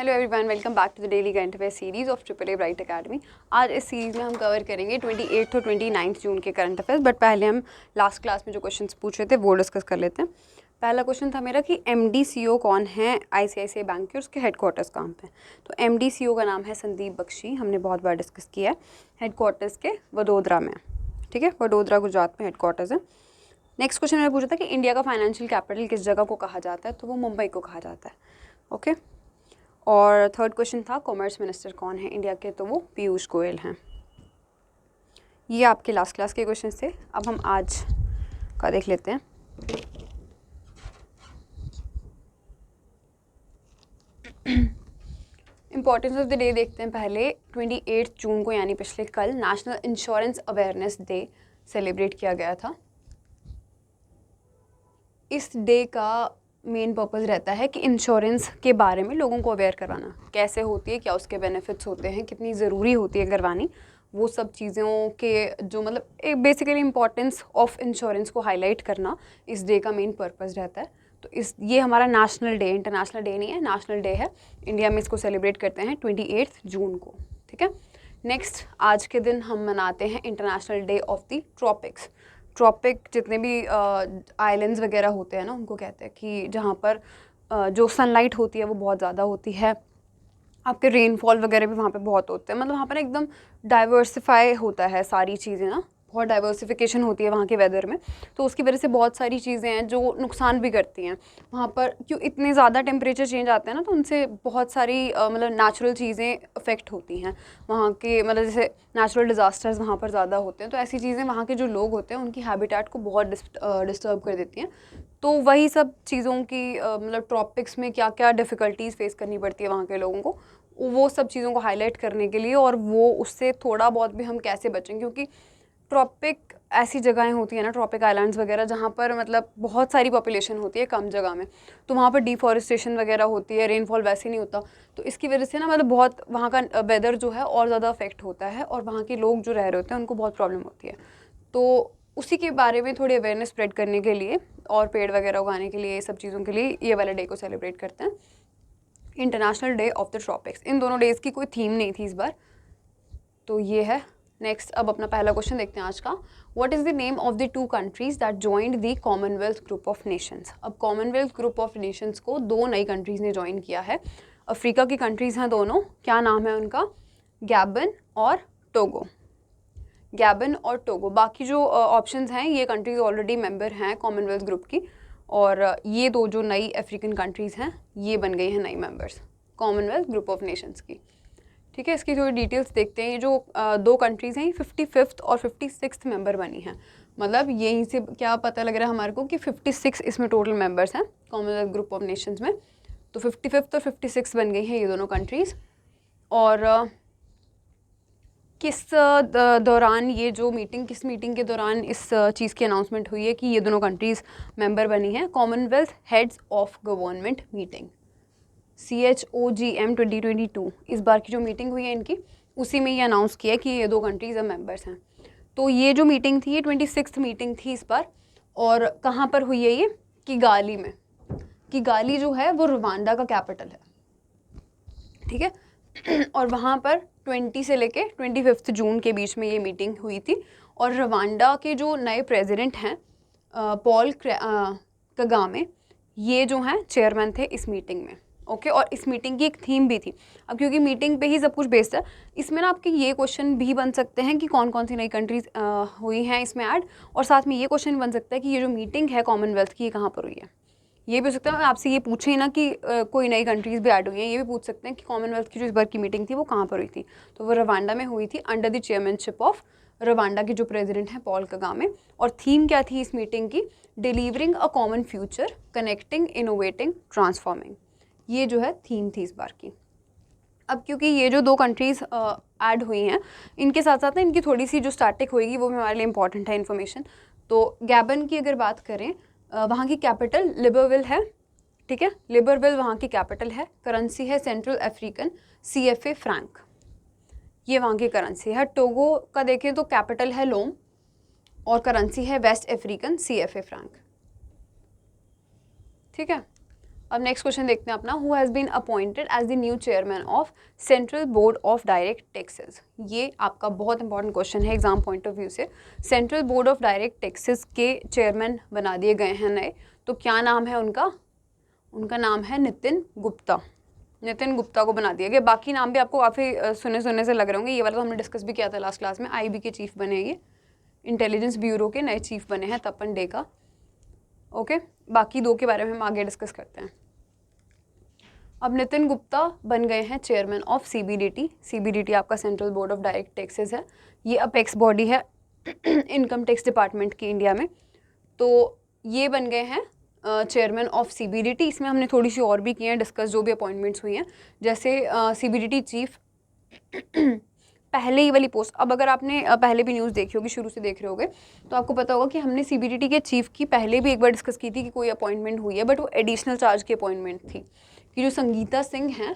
Hello everyone, welcome back to the daily current affair series of Triple A Bright Academy. आज इस series में हम cover करेंगे 28 और 29 जून के करंट अफेयर्स। बट पहले हम लास्ट क्लास में जो क्वेश्चंस पूछ रहे थे वो डिस्कस कर लेते हैं। पहला क्वेश्चन था मेरा कि MD CEO कौन है ICICI बैंक के, उसके हेडक्वार्टर्स कहाँ पे। तो MD CEO का नाम है संदीप बख्शी, हमने बहुत बार डिस्कस किया है। हेडक्वार्टर्स के वडोदरा में, ठीक है, वडोदरा गुजरात में हेडक्वार्टर्स है। नेक्स्ट क्वेश्चन मैंने पूछा था कि इंडिया का फाइनेंशियल कैपिटल किस जगह को कहा जाता है, तो वो मुंबई को कहा जाता है। ओके। और थर्ड क्वेश्चन था कॉमर्स मिनिस्टर कौन है इंडिया के, तो वो पीयूष गोयल हैं। ये आपके लास्ट क्लास के क्वेश्चन थे। अब हम आज का देख लेते हैं। इम्पॉर्टेंस ऑफ द डे देखते हैं पहले। 28 जून को यानी पिछले कल national insurance awareness day celebrate किया गया था। इस डे का मेन पर्पज़ रहता है कि इंश्योरेंस के बारे में लोगों को अवेयर करवाना, कैसे होती है, क्या उसके बेनिफिट्स होते हैं, कितनी ज़रूरी होती है करवानी, वो सब चीज़ों के जो मतलब एक बेसिकली इम्पॉर्टेंस ऑफ इंश्योरेंस को हाईलाइट करना इस डे का मेन पर्पज़ रहता है। तो ये हमारा नेशनल डे, इंटरनेशनल डे नहीं है, नेशनल डे है। इंडिया में इसको सेलिब्रेट करते हैं 28 जून को, ठीक है। नेक्स्ट, आज के दिन हम मनाते हैं international day of the tropics. Tropic जितने भी आइलैंड्स वगैरह होते हैं ना, उनको कहते हैं कि जहाँ पर जो सनलाइट होती है वो बहुत ज़्यादा होती है। आपके रेनफॉल वगैरह भी वहाँ पे बहुत होते हैं। मतलब वहाँ पर एकदम डाइवर्सिफाई होता है सारी चीज़ें ना, बहुत डाइवर्सिफिकेशन होती है वहाँ के वेदर में। तो उसकी वजह से बहुत सारी चीज़ें हैं जो नुकसान भी करती हैं वहाँ पर। क्यों इतने ज़्यादा टेम्परेचर चेंज आते हैं ना, तो उनसे बहुत सारी मतलब नेचुरल चीज़ें अफेक्ट होती हैं वहाँ के। मतलब जैसे नेचुरल डिज़ास्टर्स वहाँ पर ज़्यादा होते हैं, तो ऐसी चीज़ें वहाँ के जो लोग होते हैं उनकी हैबिटेट को बहुत डिस्टर्ब कर देती हैं। तो वही सब चीज़ों की मतलब ट्रॉपिक्स में क्या क्या डिफ़िकल्टीज़ फेस करनी पड़ती है वहाँ के लोगों को, वो सब चीज़ों को हाईलाइट करने के लिए, और वो उससे थोड़ा बहुत भी हम कैसे बचें। क्योंकि ट्रॉपिक ऐसी जगहें होती हैं ना, ट्रॉपिक आइलैंड्स वगैरह, जहाँ पर मतलब बहुत सारी पॉपुलेशन होती है कम जगह में, तो वहाँ पर डिफॉरेस्टेशन वगैरह होती है, रेनफॉल वैसे नहीं होता। तो इसकी वजह से ना मतलब बहुत वहाँ का वेदर जो है और ज़्यादा अफेक्ट होता है, और वहाँ के लोग जो रह रहे होते हैं उनको बहुत प्रॉब्लम होती है। तो उसी के बारे में थोड़ी अवेयरनेस स्प्रेड करने के लिए और पेड़ वगैरह उगाने के लिए, ये सब चीज़ों के लिए ये वाले डे को सेलिब्रेट करते हैं, international day of the tropics. इन दोनों डेज़ की कोई थीम नहीं थी इस बार, तो ये है। नेक्स्ट, अब अपना पहला क्वेश्चन देखते हैं आज का। What is the name of the 2 countries that joined the Commonwealth group of Nations. अब कॉमनवेल्थ ग्रुप ऑफ नेशंस को 2 नई कंट्रीज़ ने ज्वाइन किया है। अफ्रीका की कंट्रीज़ हैं दोनों। क्या नाम है उनका? गैबन और टोगो। गैबन और टोगो। बाकी जो ऑप्शंस हैं, ये कंट्रीज़ ऑलरेडी मेंबर हैं कॉमनवेल्थ ग्रुप की, और ये 2 जो नई अफ्रीकन कंट्रीज़ हैं ये बन गई हैं नई members Commonwealth group of Nations की, ठीक है। इसकी थोड़ी डिटेल्स देखते हैं। ये जो 2 कंट्रीज़ हैं, 55th और 56th मेंबर बनी हैं। मतलब यहीं से क्या पता लग रहा है हमारे को कि 56 इसमें टोटल मेंबर्स हैं कॉमनवेल्थ ग्रुप ऑफ नेशंस में। तो 55th और 56 बन गई हैं ये दोनों कंट्रीज़। और किस दौरान ये जो मीटिंग, किस मीटिंग के दौरान इस चीज़ की अनाउंसमेंट हुई है कि ये दोनों कंट्रीज़ मेंबर बनी हैं? Commonwealth heads of government meeting, CHOGM 2022, इस बार की जो मीटिंग हुई है इनकी, उसी में ये अनाउंस किया कि ये 2 कंट्रीज़ अब मेंबर्स हैं। तो ये जो मीटिंग थी, ये 26th मीटिंग थी इस बार। और कहाँ पर हुई है ये? किगाली में। किगाली जो है वो रवांडा का कैपिटल है, ठीक है। और वहाँ पर 20 से लेके 25 जून के बीच में ये मीटिंग हुई थी। और रवांडा के जो नए प्रेसिडेंट हैं पॉल कगामे, ये जो हैं चेयरमैन थे इस मीटिंग में, ओके। और इस मीटिंग की एक थीम भी थी। अब क्योंकि मीटिंग पे ही सब कुछ बेस्ड है, इसमें ना आपके ये क्वेश्चन भी बन सकते हैं कि कौन कौन सी नई कंट्रीज हुई हैं इसमें ऐड, और साथ में ये क्वेश्चन बन सकता है कि ये जो मीटिंग है कॉमनवेल्थ की, ये कहाँ पर हुई है। ये भी हो सकता है आपसे ये पूछे ही ना कि कोई नई कंट्रीज़ भी ऐड हुई हैं, ये भी पूछ सकते हैं कि कॉमनवेल्थ की जो इस बार की मीटिंग थी वो कहाँ पर हुई थी। तो वो रवांडा में हुई थी, under the chairmanship of Rwanda के जो प्रेसिडेंट हैं पॉल कगामे। और थीम क्या थी इस मीटिंग की? Delivering a common future, connecting, innovating, transforming. ये जो है थीम थी इस बार की। अब क्योंकि ये जो 2 कंट्रीज़ ऐड हुई हैं, इनके साथ साथ ना इनकी थोड़ी सी जो स्टैटिक होएगी वो भी हमारे लिए इंपॉर्टेंट है इन्फॉर्मेशन। तो गैबन की अगर बात करें, वहाँ की कैपिटल लिबरविल है, ठीक है। लिबरविल वहाँ की कैपिटल है। करेंसी है सेंट्रल अफ्रीकन CFA फ्रैंक, ये वहाँ की करेंसी है। टोगो का देखें तो कैपिटल है लोम और करेंसी है वेस्ट अफ्रीकन CFA फ्रैंक, ठीक है। अब नेक्स्ट क्वेश्चन देखते हैं अपना, who has been appointed as the new chairman of Central Board of Direct Taxes. ये आपका बहुत इंपॉर्टेंट क्वेश्चन है एग्जाम पॉइंट ऑफ व्यू से। Central Board of Direct Taxes के चेयरमैन बना दिए गए हैं नए, तो क्या नाम है उनका? उनका नाम है नितिन गुप्ता। नितिन गुप्ता को बना दिया गया। बाकी नाम भी आपको काफ़ी सुने से लग रहे होंगे, ये वाला तो हमने डिस्कस भी किया था लास्ट क्लास में। IB के चीफ बने, ये इंटेलिजेंस ब्यूरो के नए चीफ बने हैं तपन डेका। ओके, बाकी दो के बारे में हम आगे डिस्कस करते हैं। अब नितिन गुप्ता बन गए हैं चेयरमैन ऑफ CBDT। CBDT आपका central Board of Direct taxes है, ये अपेक्स बॉडी है इनकम टैक्स डिपार्टमेंट की इंडिया में। तो ये बन गए हैं चेयरमैन ऑफ CBDT। इसमें हमने थोड़ी सी और भी की हैं डिस्कस, जो भी अपॉइंटमेंट्स हुई हैं, जैसे CBDT चीफ पहले ही वाली पोस्ट। अब अगर आपने पहले भी न्यूज़ देखी होगी, शुरू से देख रहे होगे, तो आपको पता होगा कि हमने CBDT के चीफ की पहले भी एक बार डिस्कस की थी कि कोई अपॉइंटमेंट हुई है, बट वो एडिशनल चार्ज की अपॉइंटमेंट थी कि जो संगीता सिंह हैं,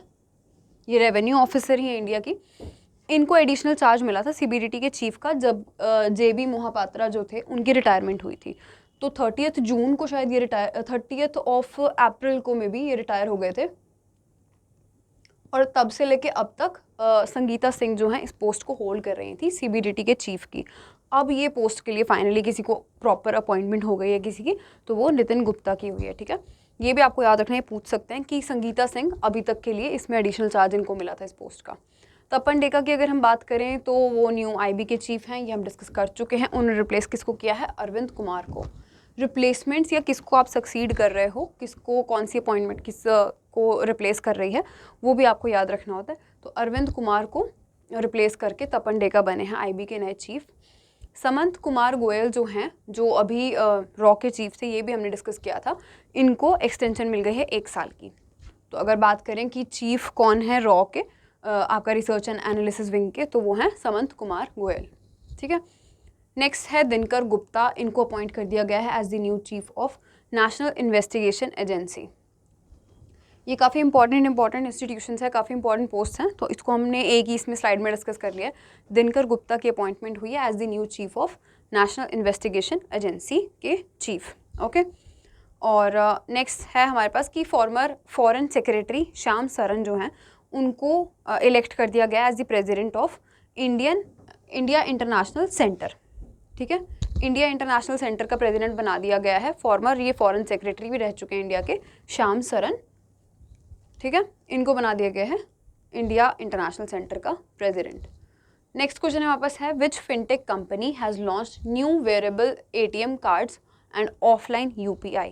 ये रेवेन्यू ऑफिसर ही हैं इंडिया की, इनको एडिशनल चार्ज मिला था CBDT के चीफ का जब JB मोहापात्रा जो थे उनकी रिटायरमेंट हुई थी। तो 30 जून को शायद ये 30 अप्रैल को में भी ये रिटायर हो गए थे, और तब से लेके अब तक संगीता सिंह जो हैं इस पोस्ट को होल्ड कर रही थी CBDT के चीफ की। अब ये पोस्ट के लिए फाइनली किसी को प्रॉपर अपॉइंटमेंट हो गई है किसी की, तो वो नितिन गुप्ता की हुई है। ठीक है, ये भी आपको याद रखना है, पूछ सकते हैं कि संगीता सिंह अभी तक के लिए इसमें एडिशनल चार्ज इनको मिला था इस पोस्ट का। तपन डेका की अगर हम बात करें तो वो न्यू IB के चीफ हैं, ये हम डिस्कस कर चुके हैं। उन्होंने रिप्लेस किसको किया है? अरविंद कुमार को। रिप्लेसमेंट्स या किसको आप सक्सीड कर रहे हो, किसको कौन सी अपॉइंटमेंट किस को रिप्लेस कर रही है, वो भी आपको याद रखना होता है। तो अरविंद कुमार को रिप्लेस करके तपन डेका बने हैं IB के नए चीफ। समंत कुमार गोयल जो हैं, जो अभी रॉ के चीफ थे, ये भी हमने डिस्कस किया था, इनको एक्सटेंशन मिल गई है 1 साल की। तो अगर बात करें कि चीफ कौन है रॉ के आपका रिसर्च एंड एनालिसिस विंग के, तो वो हैं समंत कुमार गोयल। ठीक है, नेक्स्ट है दिनकर गुप्ता, इनको अपॉइंट कर दिया गया है as the new chief of National Investigation Agency. ये काफ़ी इंपॉर्टेंट इंस्टीट्यूशंस है, काफ़ी इंपॉर्टेंट पोस्ट हैं, तो इसको हमने एक ही इसमें स्लाइड में डिस्कस कर लिया है। दिनकर गुप्ता की अपॉइंटमेंट हुई है as the new chief of National Investigation Agency के चीफ। ओके, और नेक्स्ट है हमारे पास कि former foreign secretary Shyam Saran जो हैं, उनको इलेक्ट कर दिया गया as the president of India international Centre. ठीक है, इंडिया इंटरनेशनल सेंटर का प्रेजिडेंट बना दिया गया है फॉर्मर, ये फॉरेन सेक्रेटरी भी रह चुके हैं इंडिया के, श्याम सरन। ठीक है, इनको बना दिया गया है इंडिया इंटरनेशनल सेंटर का प्रेजिडेंट। नेक्स्ट क्वेश्चन हमारे पास है, which fintech company has launched new wearable ATM cards and offline UPI।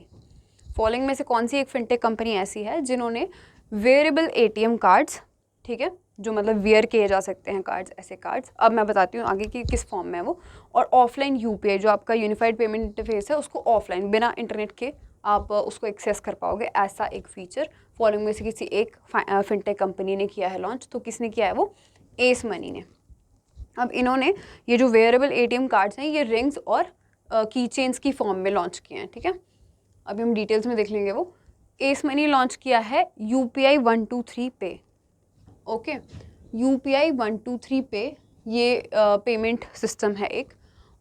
Following में से कौन सी एक फिनटेक कंपनी ऐसी है जिन्होंने वेरेबल ATM कार्ड्स, ठीक है, जो मतलब वेयर किए जा सकते हैं कार्ड्स, ऐसे कार्ड्स, अब मैं बताती हूँ आगे कि किस फॉर्म में है वो, और ऑफलाइन UPI जो आपका यूनिफाइड पेमेंट इंटरफेस है, उसको ऑफलाइन बिना इंटरनेट के आप उसको एक्सेस कर पाओगे, ऐसा एक फीचर फॉलोइंग में से किसी एक फिनटेक कंपनी ने किया है लॉन्च। तो किसने किया है वो? एस मनी ने। अब इन्होंने ये जो वेयरेबल ATM कार्ड्स हैं, ये रिंग्स और की चेन्स की फॉर्म में लॉन्च किए हैं। ठीक है, अभी हम डिटेल्स में देख लेंगे वो। एस मनी लॉन्च किया है UPI 123 पे। ओके, UPI 123 पे ये पेमेंट सिस्टम है एक,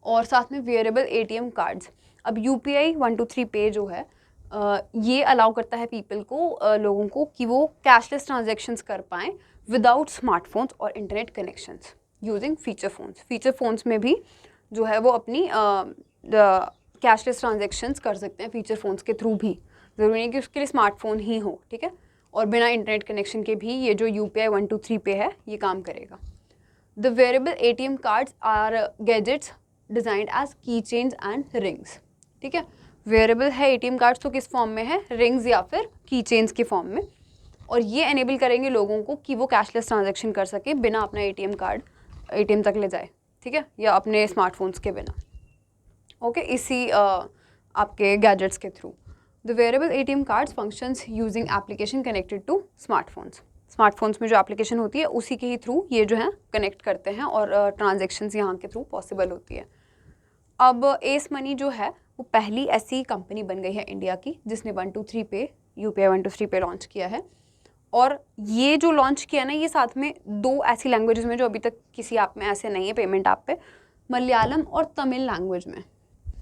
और साथ में वेयरेबल ATM कार्ड्स। अब UPI 123 पे जो है ये अलाउ करता है पीपल को, लोगों को, कि वो कैशलेस ट्रांजैक्शंस कर पाएँ विदाउट स्मार्टफोन्स और internet connections using feature phones. Feature phones में भी जो है वो अपनी कैशलेस ट्रांजैक्शंस कर सकते हैं फीचर फोन्स के थ्रू भी, ज़रूरी नहीं कि उसके लिए स्मार्टफोन ही हो। ठीक है, और बिना इंटरनेट कनेक्शन के भी ये जो UPI 123 पे है ये काम करेगा। The wearable ATM cards are gadgets designed as key chains and rings. ठीक है, वेरेबल है ATM कार्ड्स, तो किस फॉर्म में है? रिंग्स या फिर की चेन्स के फॉर्म में, और ये एनेबल करेंगे लोगों को कि वो कैशलेस ट्रांजैक्शन कर सके बिना अपना ATM कार्ड ATM तक ले जाए। ठीक है, या अपने स्मार्टफोन्स के बिना। ओके, इसी आपके गैजेट्स के through. The wearable ATM cards functions using application connected to smartphones. Smartphones में जो एप्लीकेशन होती है उसी के ही थ्रू ये जो है कनेक्ट करते हैं, और ट्रांजेक्शन्स यहाँ के थ्रू पॉसिबल होती है। अब एस मनी जो है वो पहली ऐसी कंपनी बन गई है इंडिया की जिसने 123 पे UPI 123 पे लॉन्च किया है, और ये जो लॉन्च किया ना, ये साथ में 2 ऐसी लैंग्वेजेस में जो अभी तक किसी ऐप में ऐसे नहीं है, पेमेंट ऐप पे, मलयालम और तमिल लैंग्वेज में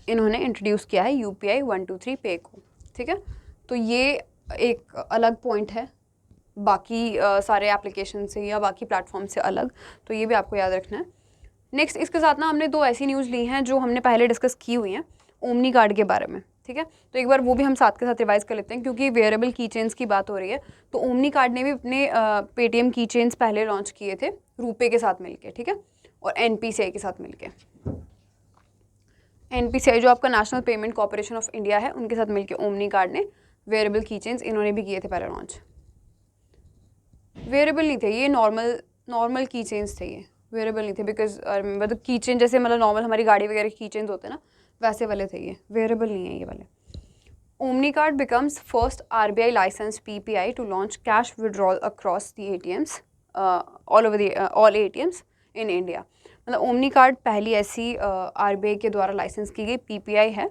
इन्होंने इंट्रोड्यूस किया है UPI 123 पे को। ठीक है, तो ये एक अलग पॉइंट है बाकी सारे एप्लीकेशन से या बाकी प्लेटफॉर्म से अलग, तो ये भी आपको याद रखना है। नेक्स्ट इसके साथ ना हमने 2 ऐसी न्यूज़ ली हैं जो हमने पहले डिस्कस की हुई हैं ओमनी कार्ड के बारे में, ठीक है। तो एक बार वो भी हम साथ के साथ रिवाइज कर लेते हैं क्योंकि वेयरेबल की चेन्स की बात हो रही है। तो ओमनी कार्ड ने भी अपने पेटीएम की चेन्स पहले लॉन्च किए थे रूपे के साथ मिलके, ठीक है, और एनपीसीआई के साथ मिलके। एनपीसीआई जो आपका national payment corporation of India है, उनके साथ मिलके ओमनी कार्ड ने वेयरेबल की चेन्स इन्होंने भी किए थे पहले लॉन्च। वेयरेबल नहीं थे ये, नॉर्मल की चेन्स थे ये, वेयरेबल नहीं थे बिकॉज मतलब की चेन जैसे मतलब नॉर्मल हमारी गाड़ी वगैरह की चेन्स होते हैं ना, वैसे वाले थे ये, वेयरेबल नहीं है ये वाले। Omni card becomes first RBI licence PPI to launch cash withdrawal across the ATMs all over the all ATMs in India. मतलब ओमनी कार्ड पहली ऐसी आरबीआई के द्वारा लाइसेंस की गई पीपीआई है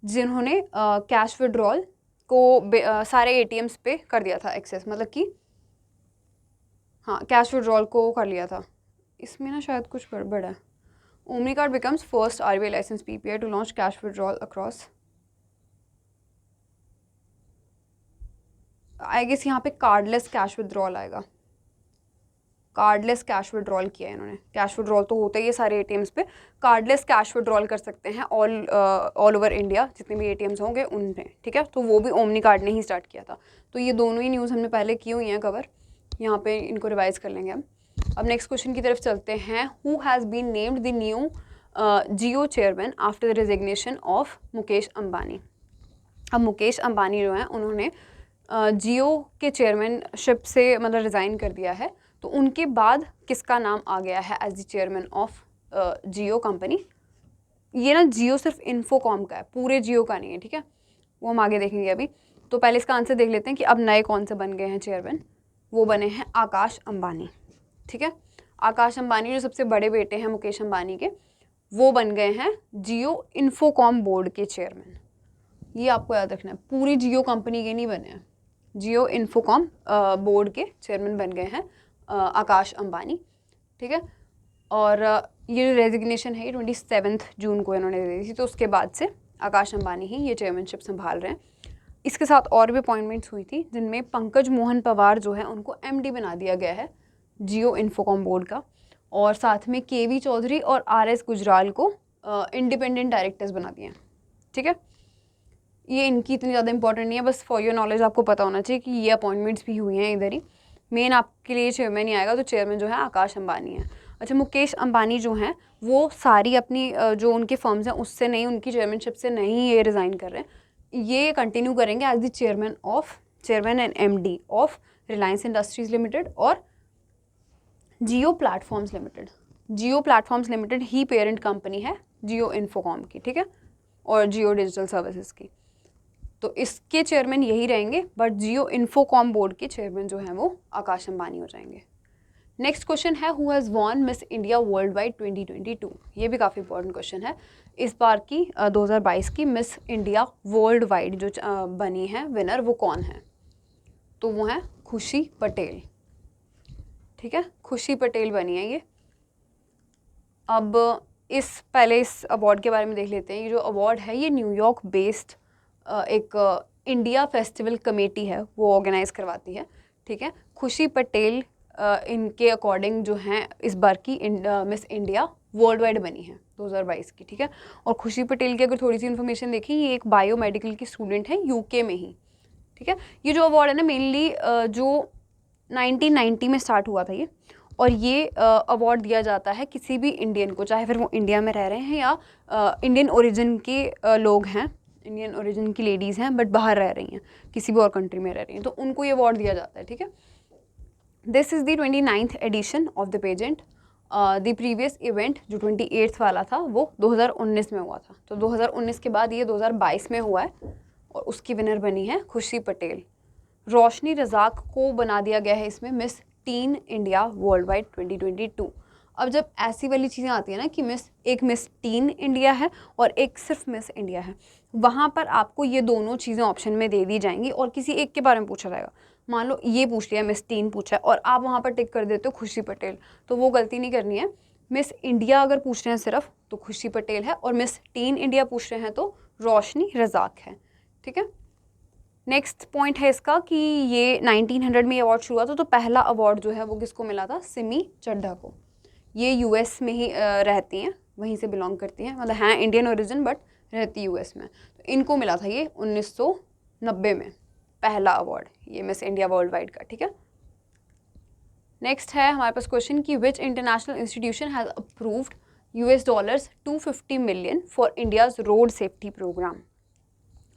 जिन्होंने कैश विड्रॉल को सारे एटीएम्स पे कर दिया था एक्सेस, मतलब कि हाँ कैश विड्रॉल को कर लिया था। इसमें ना शायद कुछ गड़बड़ है। Omni card becomes first RBI licence PPI to launch cash withdrawal across, I guess यहाँ पे कार्डलेस कैश विड्रॉल आएगा। कार्डलेस कैश विड्रॉल किया है इन्होंने। कैश विड्रॉल तो होता ही है सारे एटीएम्स पे, कार्डलेस कैश विड्रॉल कर सकते हैं ऑल ओवर इंडिया जितने भी एटीएम्स होंगे उनमें, ठीक है। तो वो भी ओमनी कार्ड ने ही स्टार्ट किया था। तो ये दोनों ही न्यूज़ हमने पहले की हुई हैं कवर, यहाँ पे इनको रिवाइज कर लेंगे हम। अब नेक्स्ट क्वेश्चन की तरफ चलते हैं। Who has been named the new Jio chairman after the resignation of Mukesh Ambani. अब मुकेश अंबानी जो हैं उन्होंने जियो के चेयरमैनशिप से मतलब रिज़ाइन कर दिया है, तो उनके बाद किसका नाम आ गया है as the chairman of Jio company. ये ना जियो सिर्फ इन्फोकॉम का है, पूरे जियो का नहीं है, ठीक है, वो हम आगे देखेंगे अभी। तो पहले इसका आंसर देख लेते हैं कि अब नए कौन से बन गए हैं चेयरमैन। वो बने हैं आकाश अंबानी, ठीक है। आकाश अंबानी जो सबसे बड़े बेटे हैं मुकेश अंबानी के, वो बन गए हैं जियो इन्फोकॉम बोर्ड के चेयरमैन। ये आपको याद रखना है, पूरी जियो कंपनी के नहीं बने हैं, जियो इन्फोकॉम बोर्ड के चेयरमैन बन गए हैं आकाश अंबानी, ठीक है। और ये जो रेजिग्नेशन है ये 27 जून को इन्होंने दे दी थी, तो उसके बाद से आकाश अंबानी ही ये चेयरमैनशिप संभाल रहे हैं। इसके साथ और भी अपॉइंटमेंट्स हुई थी जिनमें पंकज मोहन पवार जो है उनको एमडी बना दिया गया है जियो इन्फोकॉम बोर्ड का, और साथ में केवी चौधरी और आरएस गुजराल को इंडिपेंडेंट डायरेक्टर्स बना दिए हैं, ठीक है। ये इनकी इतनी ज़्यादा इंपॉर्टेंट नहीं है, बस फॉर योर नॉलेज आपको पता होना चाहिए कि ये अपॉइंटमेंट्स भी हुई हैं इधर ही। मेन आपके लिए चेयरमैन ही आएगा, तो चेयरमैन जो है आकाश अंबानी है। अच्छा, मुकेश अंबानी जो हैं वो सारी अपनी जो उनके फर्म्स हैं उससे नहीं, उनकी चेयरमैनशिप से नहीं ये रिज़ाइन कर रहे हैं, ये कंटिन्यू करेंगे as the chairman and MD of Reliance Industries Limited और Jio Platforms Limited. Jio Platforms Limited ही पेरेंट कंपनी है जियो इन्फोकॉम की, ठीक है, और जियो डिजिटल सर्विसेज की। तो इसके चेयरमैन यही रहेंगे, बट जियो इन्फोकॉम बोर्ड के चेयरमैन जो हैं वो आकाश अंबानी हो जाएंगे। नेक्स्ट क्वेश्चन है who has won miss India world wide 2022। ये भी काफ़ी इंपॉर्टेंट क्वेश्चन है। इस बार की 2022 की मिस इंडिया वर्ल्ड वाइड जो बनी है विनर, वो कौन है? तो वो हैं खुशी पटेल, ठीक है, खुशी पटेल बनी है ये। अब पहले इस अवार्ड के बारे में देख लेते हैं। ये जो अवार्ड है ये न्यूयॉर्क बेस्ड एक इंडिया फेस्टिवल कमेटी है, वो ऑर्गेनाइज करवाती है, ठीक है। खुशी पटेल इनके अकॉर्डिंग जो हैं इस बार की मिस इंडिया वर्ल्ड वाइड बनी है 2022 की, ठीक है। और खुशी पटेल की अगर थोड़ी सी इन्फॉर्मेशन देखें, ये एक बायोमेडिकल की स्टूडेंट है यूके में ही, ठीक है। ये जो अवार्ड है ना मेनली जो 1990 में स्टार्ट हुआ था ये, और ये अवार्ड दिया जाता है किसी भी इंडियन को, चाहे फिर वो इंडिया में रह रहे हैं या इंडियन ओरिजिन के लोग हैं, इंडियन ओरिजिन की लेडीज़ हैं बट बाहर रह रही हैं, किसी भी और कंट्री में रह रही हैं, तो उनको ये अवार्ड दिया जाता है, ठीक है। This is the 29th edition of the pageant. The previous event जो 28th वाला था वो 2019 में हुआ था, तो 2019 के बाद ये 2022 में हुआ है, और उसकी विनर बनी है खुशी पटेल। रोशनी रज़ाक को बना दिया गया है इसमें miss tin India world wide 2022। अब जब ऐसी वाली चीज़ें आती हैं ना कि एक मिस टीन इंडिया है और एक सिर्फ मिस इंडिया है, वहाँ पर आपको ये दोनों चीज़ें ऑप्शन में दे दी जाएंगी और किसी एक के बारे में पूछा जाएगा। मान लो ये पूछ लिया मिस टीन पूछा है और आप वहाँ पर टिक कर देते हो खुशी पटेल, तो वो गलती नहीं करनी है। मिस इंडिया अगर पूछ रहे हैं सिर्फ तो खुशी पटेल है, और मिस टीन इंडिया पूछ रहे हैं तो रोशनी रज़ाक है, ठीक है। नेक्स्ट पॉइंट है इसका कि ये 1900 में ये अवार्ड शुरू हुआ था, तो पहला अवार्ड जो है वो किसको मिला था? सिमी चड्ढा को। ये यूएस में ही रहती हैं, वहीं से बिलोंग करती हैं, मतलब हैं इंडियन ओरिजिन बट रहती यूएस में। तो इनको मिला था ये 1990 में पहला अवार्ड, ये मिस इंडिया वर्ल्ड वाइड का। ठीक है, नेक्स्ट है हमारे पास क्वेश्चन कि which international institution has approved $250 million for India's road safety programme.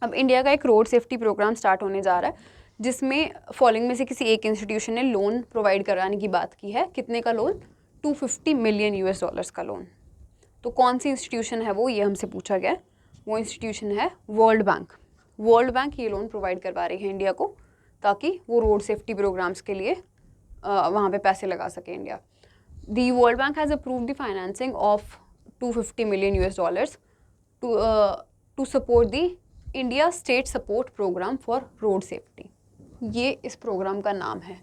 अब इंडिया का एक रोड सेफ्टी प्रोग्राम स्टार्ट होने जा रहा है, जिसमें फॉलोइंग में से किसी एक इंस्टीट्यूशन ने लोन प्रोवाइड कराने की बात की है। कितने का लोन? $250 million का लोन। तो कौन सी इंस्टीट्यूशन है वो, ये हमसे पूछा गया। वो इंस्टीट्यूशन है वर्ल्ड बैंक। वर्ल्ड बैंक ये लोन प्रोवाइड करवा रही है इंडिया को, ताकि वो रोड सेफ्टी प्रोग्राम्स के लिए वहाँ पे पैसे लगा सके India. The World Bank has approved the financing of $250 million to support the India State Support Programme for Road Safety. ये इस प्रोग्राम का नाम है,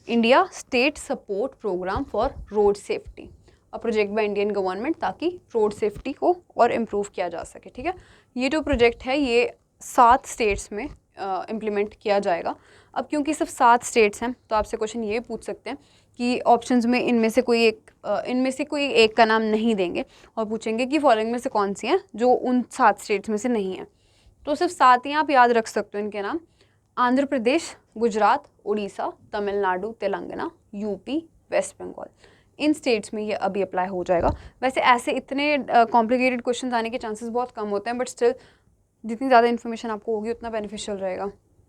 India State Support Programme for Road Safety, a project by Indian government, ताकि road safety को और improve किया जा सके। ठीक है, ये जो प्रोजेक्ट है ये 7 स्टेट्स में इम्प्लीमेंट किया जाएगा। अब क्योंकि सिर्फ 7 स्टेट्स हैं, तो आपसे क्वेश्चन ये पूछ सकते हैं कि ऑप्शंस में इनमें से कोई एक का नाम नहीं देंगे और पूछेंगे कि फॉलोइंग में से कौन सी हैं जो उन 7 स्टेट्स में से नहीं है। तो सिर्फ 7 ही आप याद रख सकते हो इनके नाम: आंध्र प्रदेश, गुजरात, उड़ीसा, तमिलनाडु, तेलंगाना, यूपी, वेस्ट बंगाल। इन स्टेट्स में ये अभी अप्लाई हो जाएगा। वैसे ऐसे इतने कॉम्प्लिकेटेड क्वेश्चन आने के चांसेस बहुत कम होते हैं, बट स्टिल जितनी ज़्यादा इन्फॉर्मेशन आपको होगी उतना बेनिफिशियल रहेगा,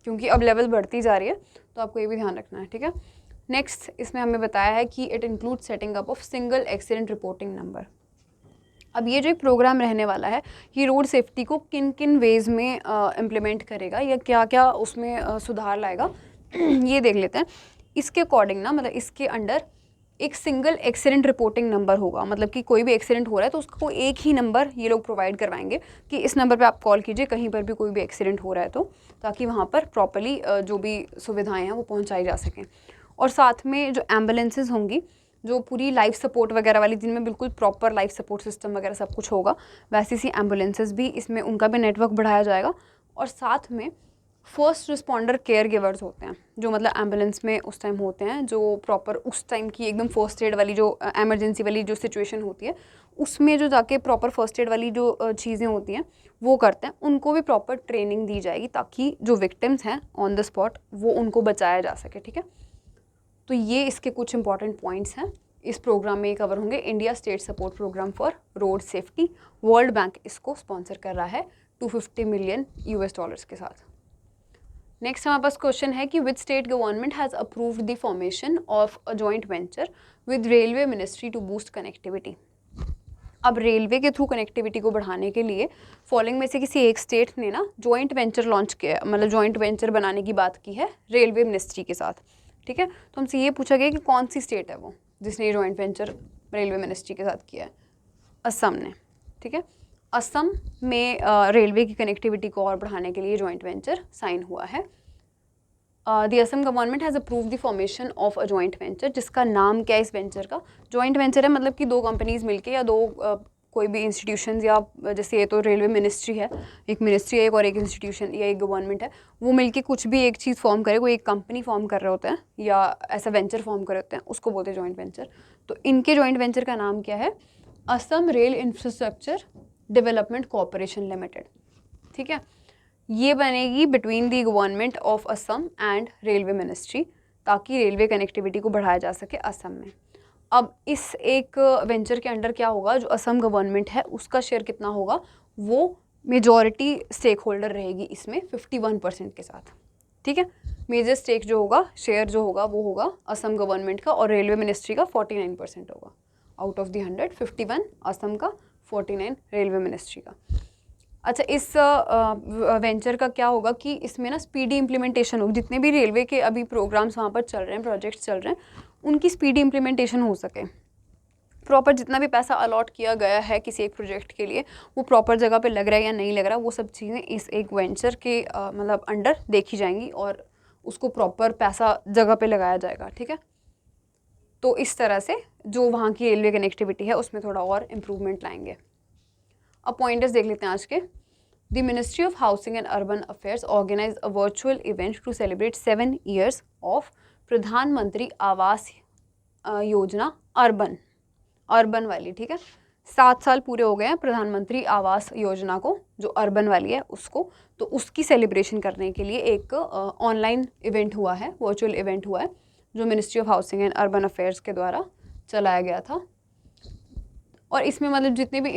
क्योंकि अब लेवल बढ़ती जा रही है, तो आपको ये भी ध्यान रखना है। ठीक है, नेक्स्ट इसमें हमें बताया है कि it include setting up of single accident reporting number. अब ये जो एक प्रोग्राम रहने वाला है, ये रोड सेफ्टी को किन किन वेज़ में इम्प्लीमेंट करेगा या क्या क्या उसमें सुधार लाएगा, ये देख लेते हैं। इसके अकॉर्डिंग ना, मतलब इसके अंडर एक सिंगल एक्सीडेंट रिपोर्टिंग नंबर होगा। मतलब कि कोई भी एक्सीडेंट हो रहा है तो उसको एक ही नंबर ये लोग प्रोवाइड करवाएंगे कि इस नंबर पे आप कॉल कीजिए कहीं पर भी कोई भी एक्सीडेंट हो रहा है, तो ताकि वहाँ पर प्रॉपर्ली जो भी सुविधाएं हैं वो पहुँचाई जा सकें। और साथ में जो एम्बुलेंसेज होंगी, जो पूरी लाइफ सपोर्ट वगैरह वाली, जिनमें बिल्कुल प्रॉपर लाइफ सपोर्ट सिस्टम वगैरह सब कुछ होगा, वैसी सी एम्बुलेंसेज भी इसमें, उनका भी नेटवर्क बढ़ाया जाएगा। और साथ में फर्स्ट रिस्पॉन्डर केयर गिवर्स होते हैं, जो मतलब एम्बुलेंस में उस टाइम होते हैं, जो प्रॉपर उस टाइम की एकदम फर्स्ट एड वाली, जो एमरजेंसी वाली जो सिचुएशन होती है, उसमें जो जाके प्रॉपर फर्स्ट एड वाली जो चीज़ें होती हैं वो करते हैं, उनको भी प्रॉपर ट्रेनिंग दी जाएगी, ताकि जो विक्टिम्स हैं ऑन द स्पॉट वो उनको बचाया जा सके। ठीक है, तो ये इसके कुछ इंपॉर्टेंट पॉइंट्स हैं, इस प्रोग्राम में कवर होंगे। India State Support Programme for Road Safety, World Bank इसको स्पॉन्सर कर रहा है $250 million के साथ। नेक्स्ट हमारे पास क्वेश्चन है कि which state government has approved the formation of a joint venture with railway ministry to boost connectivity. अब रेलवे के थ्रू कनेक्टिविटी को बढ़ाने के लिए फॉलोइंग में से किसी एक स्टेट ने ना जॉइंट वेंचर लॉन्च किया, मतलब जॉइंट वेंचर बनाने की बात की है रेलवे मिनिस्ट्री के साथ। ठीक है, तो हमसे ये पूछा गया कि कौन सी स्टेट है वो जिसने ये जॉइंट वेंचर रेलवे मिनिस्ट्री के साथ किया है। असम ने। ठीक है, असम में रेलवे की कनेक्टिविटी को और बढ़ाने के लिए जॉइंट वेंचर साइन हुआ है। The Assam government has approve the formation of a joint venture, जिसका नाम क्या है इस वेंचर का? जॉइंट वेंचर है मतलब कि 2 कंपनीज़ मिलके या 2 कोई भी इंस्टीट्यूशंस, या जैसे ये तो रेलवे मिनिस्ट्री है, एक मिनिस्ट्री है, एक और एक इंस्टीट्यूशन या एक गवर्नमेंट है, वो मिलके कुछ भी एक चीज़ फॉर्म करे, कोई एक कंपनी फॉर्म कर रहे होते हैं या ऐसा वेंचर फॉर्म कर रहे होते हैं, उसको बोलते हैं जॉइंट वेंचर। तो इनके जॉइंट वेंचर का नाम क्या है? Assam rail infrastructure development corporation limited. ठीक है, ये बनेगी between the government of Assam and railway ministry, ताकि रेलवे कनेक्टिविटी को बढ़ाया जा सके असम में। अब इस एक वेंचर के अंडर क्या होगा, जो असम गवर्नमेंट है उसका शेयर कितना होगा, वो मेजॉरिटी स्टेक होल्डर रहेगी इसमें 51% के साथ। ठीक है, मेजर स्टेक जो होगा, शेयर जो होगा, वो होगा असम गवर्नमेंट का, और रेलवे मिनिस्ट्री का 49% होगा। आउट ऑफ दी 100, 51 असम का, 49 रेलवे मिनिस्ट्री का। अच्छा, इस वेंचर का क्या होगा कि इसमें ना स्पीडी इम्प्लीमेंटेशन होगी, जितने भी रेलवे के अभी प्रोग्राम्स वहाँ पर चल रहे हैं, प्रोजेक्ट्स चल रहे हैं, उनकी स्पीडी इम्प्लीमेंटेशन हो सके। प्रॉपर जितना भी पैसा अलॉट किया गया है किसी एक प्रोजेक्ट के लिए, वो प्रॉपर जगह पे लग रहा है या नहीं लग रहा, वो सब चीज़ें इस एक वेंचर के मतलब अंडर देखी जाएंगी, और उसको प्रॉपर पैसा जगह पे लगाया जाएगा। ठीक है, तो इस तरह से जो वहाँ की रेलवे कनेक्टिविटी है उसमें थोड़ा और इम्प्रूवमेंट लाएंगे। अब पॉइंटर्स देख लेते हैं आज के। The Ministry of Housing and Urban Affairs organized a virtual event to celebrate 7 years of प्रधानमंत्री आवास योजना अर्बन वाली, ठीक है। 7 साल पूरे हो गए हैं प्रधानमंत्री आवास योजना को, जो अर्बन वाली है उसको, तो उसकी सेलिब्रेशन करने के लिए एक ऑनलाइन इवेंट हुआ है, वर्चुअल इवेंट हुआ है, जो ministry of housing and urban affairs के द्वारा चलाया गया था। और इसमें मतलब जितने भी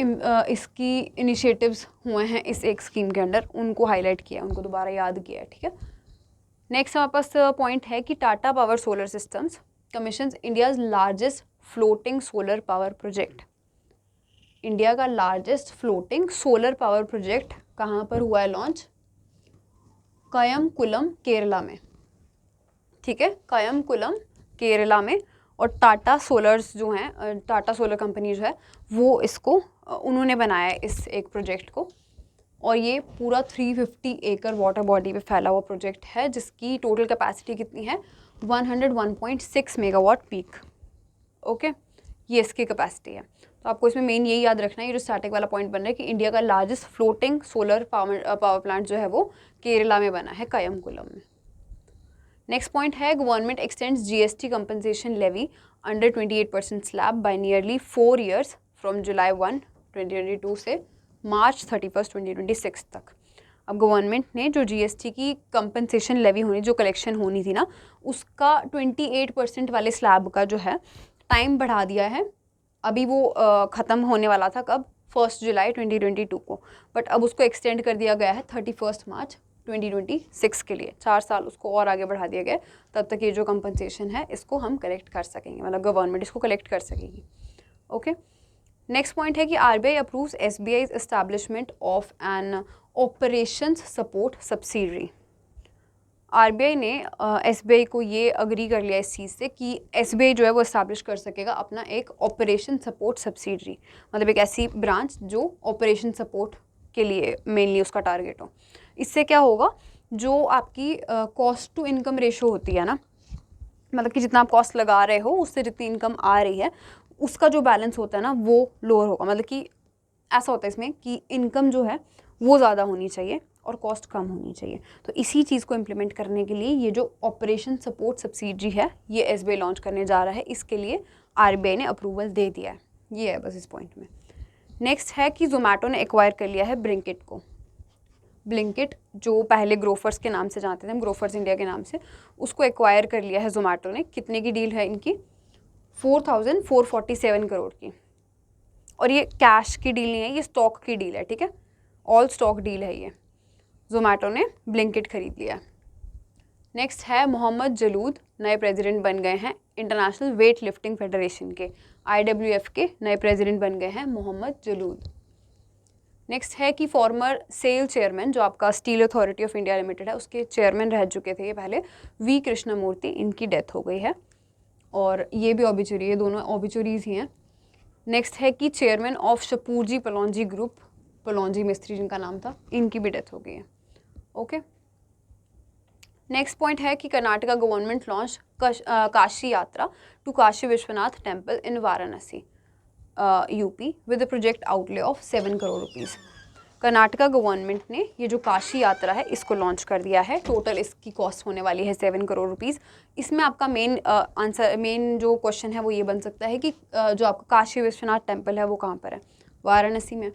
इसकी इनिशिएटिव्स हुए हैं इस एक स्कीम के अंडर, उनको हाईलाइट किया, उनको दोबारा याद किया है, ठीक है। नेक्स्ट हमारे पास पॉइंट है कि Tata power solar systems commissions India's largest floating solar power project. India का largest floating solar power project कहाँ पर हुआ है लॉन्च? कयमकुलम केरला में, ठीक है, कयमकुलम केरला में। और टाटा सोलर्स जो हैं, टाटा सोलर कंपनी जो है वो इसको उन्होंने बनाया है इस एक प्रोजेक्ट को। और ये पूरा 350 एकड़ वाटर बॉडी पे फैला हुआ प्रोजेक्ट है, जिसकी टोटल कैपेसिटी कितनी है? 101.6 मेगावाट पीक। ओके, ये इसकी कैपेसिटी है। तो आपको इसमें मेन यही याद रखना है, ये जो स्टैटिक वाला पॉइंट बन रहा है कि इंडिया का largest floating solar power plant जो है वो केरला में बना है, कयमकुलम में। नेक्स्ट पॉइंट है government extends GST compensation levy under 28% slab by nearly 4 years from July 1, 2022 से मार्च 31, 2026 तक। अब गवर्नमेंट ने जो जीएसटी की कंपनसेशन लेवी होनी, जो कलेक्शन होनी थी ना, उसका 28% वाले स्लैब का जो है टाइम बढ़ा दिया है। अभी वो ख़त्म होने वाला था कब? 1 जुलाई 2022 को, बट अब उसको एक्सटेंड कर दिया गया है 31 मार्च 2026 के लिए। 4 साल उसको और आगे बढ़ा दिया गया, तब तक ये जो कंपनसेशन है इसको हम कलेक्ट कर सकेंगे, मतलब गवर्नमेंट इसको कलेक्ट कर सकेगी। ओके, नेक्स्ट पॉइंट है कि RBI approves SBI's establishment of an operations support subsidiary. RBI ने एसबीआई को ये अग्री कर लिया इस चीज़ से कि एसबीआई जो है वो इस्टेब्लिश कर सकेगा अपना एक ऑपरेशन सपोर्ट सब्सिडरी, मतलब एक ऐसी ब्रांच जो ऑपरेशन सपोर्ट के लिए मेनली उसका टारगेट हो। इससे क्या होगा, जो आपकी कॉस्ट टू इनकम रेशो होती है ना, मतलब कि जितना आप कॉस्ट लगा रहे हो उससे जितनी इनकम आ रही है उसका जो बैलेंस होता है ना वो लोअर होगा। मतलब कि ऐसा होता है इसमें कि इनकम जो है वो ज़्यादा होनी चाहिए और कॉस्ट कम होनी चाहिए। तो इसी चीज़ को इम्प्लीमेंट करने के लिए ये जो ऑपरेशन सपोर्ट सब्सिडरी है ये एसबीआई लॉन्च करने जा रहा है, इसके लिए आरबीआई ने अप्रूवल दे दिया है। ये है बस इस पॉइंट में। नेक्स्ट है कि जोमेटो ने एक्वायर कर लिया है ब्लिंकिट को। ब्लिंकिट जो पहले ग्रोफर्स के नाम से जानते थे हम, ग्रोफर्स इंडिया के नाम से, उसको एक्वायर कर लिया है जोमेटो ने। कितने की डील है इनकी? 4,447 करोड़ की। और ये कैश की डील नहीं है, ये स्टॉक की डील है, ठीक है, ऑल स्टॉक डील है ये। जोमेटो ने ब्लिंकिट खरीद लिया। नेक्स्ट है मोहम्मद जलूद नए प्रेसिडेंट बन गए हैं इंटरनेशनल वेट लिफ्टिंग फेडरेशन के, IWF के नए प्रेसिडेंट बन गए हैं मोहम्मद जलूद। नेक्स्ट है कि फॉर्मर सेल चेयरमैन, जो आपका steel authority of India limited है उसके चेयरमैन रह चुके थे ये पहले, वी कृष्णमूर्ति, इनकी डेथ हो गई है। और ये भी ऑबिचुरी, ये दोनों ऑबिचुरीज ही हैं। नेक्स्ट है कि चेयरमैन ऑफ शपूरजी पलौंजी ग्रुप, पलौंजी मिस्त्री जिनका नाम था, इनकी भी डेथ हो गई है। ओके, नेक्स्ट पॉइंट है कि Karnataka government launch Kashi Yatra to Kashi Vishwanath temple in Varanasi UP with the project outlay of 7 crore rupees. Karnataka government ने ये जो काशी यात्रा है इसको लॉन्च कर दिया है। टोटल इसकी कॉस्ट होने वाली है 7 करोड़ रुपीज़। इसमें आपका मेन जो क्वेश्चन है वो ये बन सकता है कि जो आपका काशी विश्वनाथ टेम्पल है वो कहाँ पर है? वाराणसी में।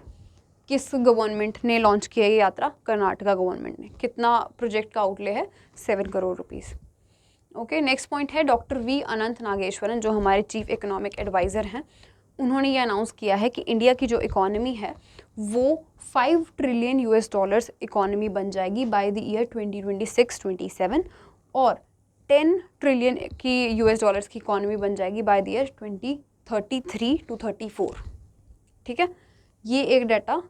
किस गवर्नमेंट ने लॉन्च किया ये यात्रा? कर्नाटका गवर्नमेंट ने। कितना प्रोजेक्ट का आउटले है? 7 crore rupees. Okay, next point है डॉक्टर वी अनंत नागेश्वरन, जो हमारे चीफ इकोनॉमिक एडवाइज़र हैं, उन्होंने ये अनाउंस किया है कि इंडिया की जो इकॉनमी है वो $5 ट्रिलियन इकॉनमी बन जाएगी बाय द ईयर 2026-27 और 10 ट्रिलियन की $, की इकॉनमी बन जाएगी बाय द ईयर 2033-34। ठीक है, ये एक डाटा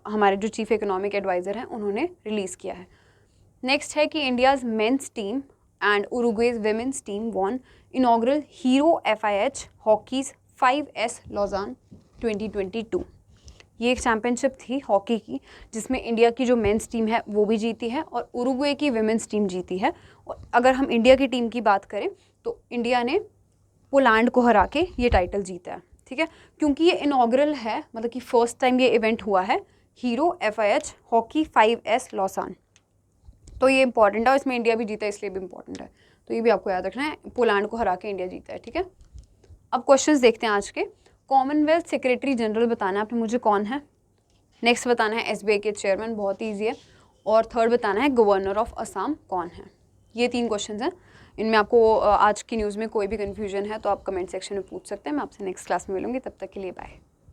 हमारे जो चीफ इकोनॉमिक एडवाइज़र हैं उन्होंने रिलीज़ किया है। नेक्स्ट है कि India's men's team and Uruguay's women's team won inaugural Hero FIH hockey's 5S Lausanne 2022। ये एक चैम्पियनशिप थी हॉकी की जिसमें इंडिया की जो मेंस टीम है वो भी जीती है और उरुग्वे की विमेंस टीम जीती है। और अगर हम इंडिया की टीम की बात करें तो इंडिया ने पोलैंड को हरा के ये टाइटल जीता है। ठीक है, क्योंकि ये इनॉग्रल है, मतलब कि फ़र्स्ट टाइम ये इवेंट हुआ है हीरो FIH, हॉकी 5S लॉसान। तो ये इंपॉर्टेंट है और इसमें इंडिया भी जीता है इसलिए भी इंपॉर्टेंट है, तो ये भी आपको याद रखना है। पोलैंड को हरा के इंडिया जीता है, ठीक है। अब क्वेश्चंस देखते हैं आज के। कॉमनवेल्थ सेक्रेटरी जनरल बताना है आपने मुझे कौन है। नेक्स्ट बताना है SBI के चेयरमैन, बहुत ईजी है। और थर्ड बताना है गवर्नर ऑफ असम कौन है। ये 3 क्वेश्चंस हैं। इनमें आपको आज की न्यूज़ में कोई भी कन्फ्यूजन है तो आप कमेंट सेक्शन में पूछ सकते हैं। मैं आपसे नेक्स्ट क्लास में मिलूंगी, तब तक के लिए बाय।